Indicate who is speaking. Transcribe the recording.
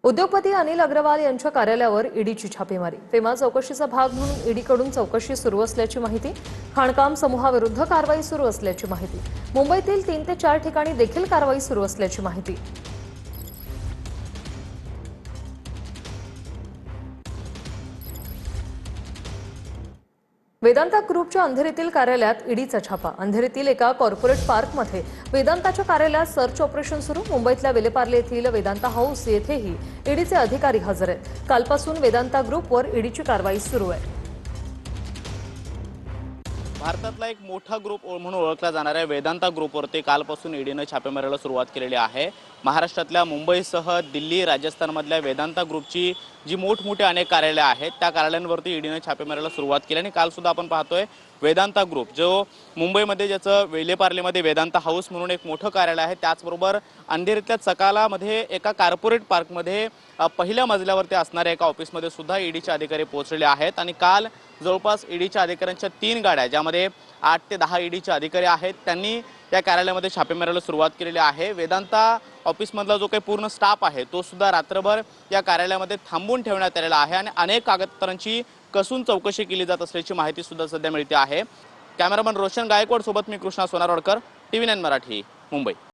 Speaker 1: उद्योगपती अनिल अग्रवाल यांच्या कार्यालयावर ईडीची छापेमारी। फेमा चौकशीचा भाग म्हणून ईडीकडून चौकशी सुरू असल्याची माहिती। खाणकाम समूहाविरुद्ध कारवाई सुरू असल्याची माहिती। मुंबईतील 3 ते 4 ठिकाणी देखील कारवाई सुरू असल्याची माहिती। वेदांता ग्रुपच्या अंधेरीतील कार्यालयात ईडीचा छापा। अंधेरीतील एका कॉर्पोरेट पार्कमध्ये वेदांताच्या कार्यालयात सर्च ऑपरेशन सुरू। मुंबईतल्या वेलेपार्ले येथील वेदांता हाऊस येथेही ईडीचे अधिकारी हजर आहेत। कालपासून वेदांता ग्रुपवर ईडीची कारवाई सुरू आहे।
Speaker 2: भारतातला एक मोठा ग्रुप म्हणून ओळखला जाणाऱ्या वेदांता ग्रुपवरती कालपासून ईडीने छापेमारीला सुरुवात केलेली आहे। महाराष्ट्रातल्या मुंबईसह दिल्ली, राजस्थानमधल्या वेदांता ग्रुपची जी मोठमोठी अनेक कार्यालय आहेत त्या कार्यालयांवरती ईडीने छापेमारीला सुरुवात केली आणि काल सुद्धा आपण पाहतोय वेदांता ग्रुप जो मुंबईमध्ये ज्याचं वेलेपार्लेमध्ये वेदांता हाऊस म्हणून एक मोठं कार्यालय आहे, त्याचबरोबर अंधेरीतल्या चकालामध्ये एका कॉर्पोरेट पार्कमध्ये पहिल्या मजल्यावरती असणाऱ्या एका ऑफिसमध्ये सुद्धा ईडीचे अधिकारी पोहोचलेले आहेत। आणि काल जवळपास ईडीच्या अधिकाऱ्यांच्या 3 गाड्या ज्यामध्ये 8 ते 10 ईडीचे अधिकारी आहेत त्यांनी या कार्यालयामध्ये छापेमारीला सुरुवात केलेली आहे। वेदांता ऑफिसमधला जो काही पूर्ण स्टाफ आहे तो सुद्धा रात्रभर या कार्यालयामध्ये थांबून ठेवण्यात आलेला आहे आणि अनेक कागदपत्रांची कसून चौकशी केली जात असल्याची माहिती सुद्धा सध्या मिळते आहे। कॅमेरामन रोशन गायकवाड सोबत मी कृष्णा सोनारवाडकर, TV9 मराठी, मुंबई।